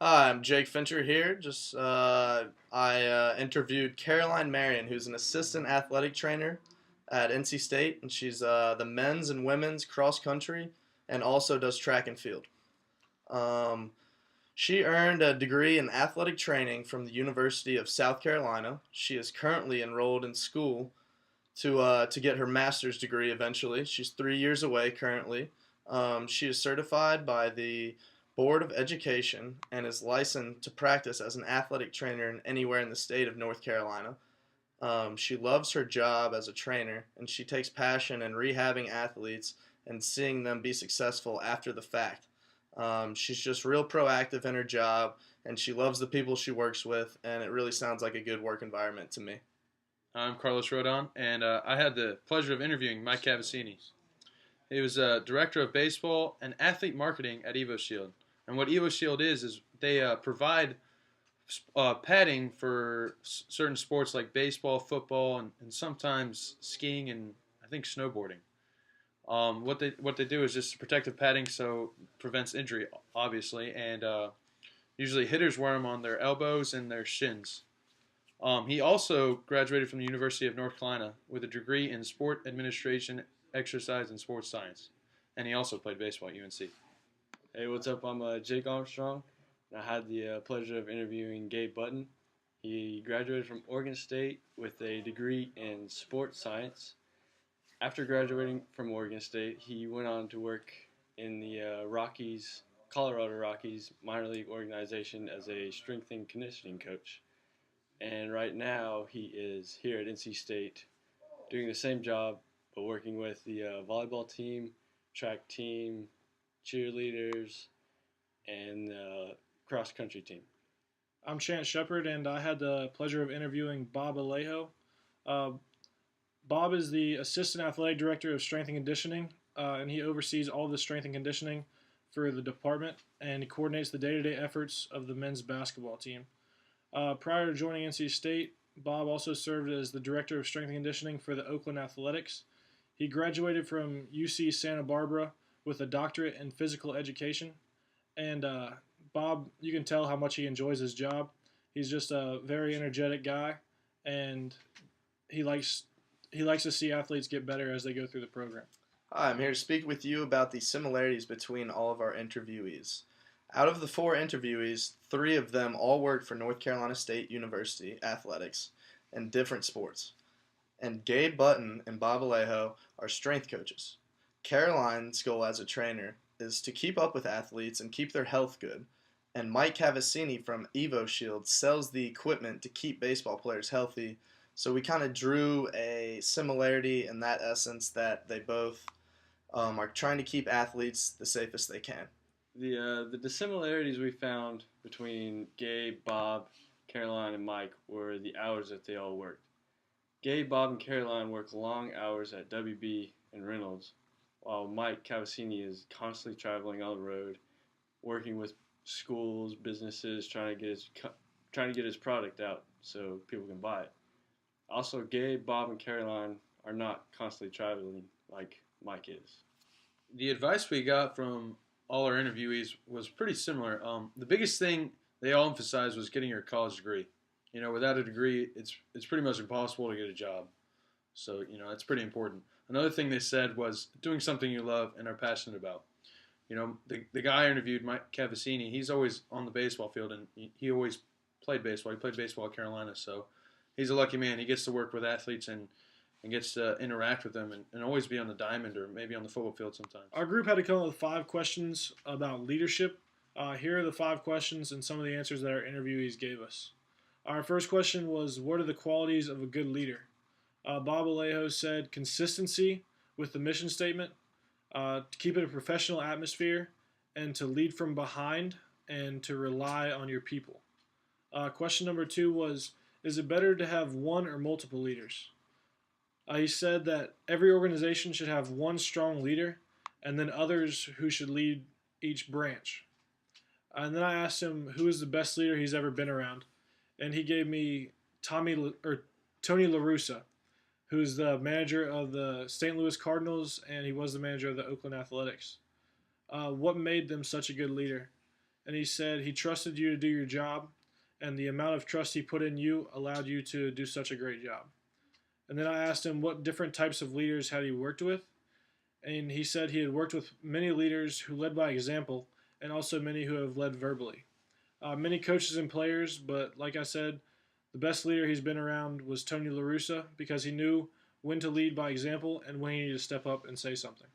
Hi, I'm Jake Fincher here. I interviewed Caroline Marion, who's an assistant athletic trainer at NC State, and she's the men's and women's cross country, and also does track and field. Um, she earned a degree in athletic training from the University of South Carolina. She is currently enrolled in school to get her master's degree eventually. She's 3 years away currently. She is certified by the Board of Education and is licensed to practice as an athletic trainer anywhere in the state of North Carolina. She loves her job as a trainer, and she takes passion in rehabbing athletes and seeing them be successful after the fact. She's just real proactive in her job, and she loves the people she works with, and it really sounds like a good work environment to me. I'm Carlos Rodon, and I had the pleasure of interviewing Mike Cavassini. He was director of baseball and athlete marketing at EvoShield. And what EvoShield is they provide padding for certain sports like baseball, football, and sometimes skiing and I think snowboarding. What they do is just protective padding, so prevents injury, obviously, and usually hitters wear them on their elbows and their shins. He also graduated from the University of North Carolina with a degree in sport administration, exercise, and sports science. And he also played baseball at UNC. Hey, what's up? I'm Jake Armstrong, and I had the pleasure of interviewing Gabe Button. He graduated from Oregon State with a degree in sports science. After graduating from Oregon State, he went on to work in the Colorado Rockies minor league organization as a strength and conditioning coach. And right now, he is here at NC State doing the same job, but working with the volleyball team, track team, cheerleaders, and the cross country team. I'm Chance Shepard, and I had the pleasure of interviewing Bob Alejo. Uh, Bob is the Assistant Athletic Director of Strength and Conditioning, and he oversees all the strength and conditioning for the department, and he coordinates the day-to-day efforts of the men's basketball team. Prior to joining NC State, Bob also served as the Director of Strength and Conditioning for the Oakland Athletics. He graduated from UC Santa Barbara with a doctorate in physical education. And Bob, you can tell how much he enjoys his job. He's just a very energetic guy, and he likes he likes to see athletes get better as they go through the program. Hi, I'm here to speak with you about the similarities between all of our interviewees. Out of the four interviewees, three of them all work for North Carolina State University athletics in different sports. And Gabe Button and Bob Alejo are strength coaches. Caroline's goal as a trainer is to keep up with athletes and keep their health good. And Mike Cavassini from Evo Shield sells the equipment to keep baseball players healthy. So we kind of drew a similarity in that essence that they both are trying to keep athletes the safest they can. The dissimilarities we found between Gabe, Bob, Caroline, and Mike were the hours that they all worked. Gabe, Bob, and Caroline work long hours at WB and Reynolds, while Mike Cavassini is constantly traveling on the road, working with schools, businesses, trying to get his product out so people can buy it. Also, Gabe, Bob, and Caroline are not constantly traveling like Mike is. The advice we got from all our interviewees was pretty similar. The biggest thing they all emphasized was getting your college degree. Without a degree, it's pretty much impossible to get a job. So, that's pretty important. Another thing they said was doing something you love and are passionate about. The guy I interviewed, Mike Cavassini, he's always on the baseball field, and he always played baseball. He played baseball at Carolina, so he's a lucky man. He gets to work with athletes and gets to interact with them and always be on the diamond or maybe on the football field sometimes. Our group had to come up with 5 questions about leadership. Here are the 5 questions and some of the answers that our interviewees gave us. Our first question was, what are the qualities of a good leader? Bob Alejo said consistency with the mission statement, to keep it a professional atmosphere, and to lead from behind and to rely on your people. Question number 2 was, is it better to have one or multiple leaders? He said that every organization should have one strong leader and then others who should lead each branch. And then I asked him who is the best leader he's ever been around, and he gave me Tony La Russa, who's the manager of the St. Louis Cardinals, and he was the manager of the Oakland Athletics. What made them such a good leader? and he said he trusted you to do your job, and the amount of trust he put in you allowed you to do such a great job. And then I asked him what different types of leaders had he worked with, and he said he had worked with many leaders who led by example, and also many who have led verbally. Many coaches and players, but like I said, the best leader he's been around was Tony La Russa because he knew when to lead by example and when he needed to step up and say something.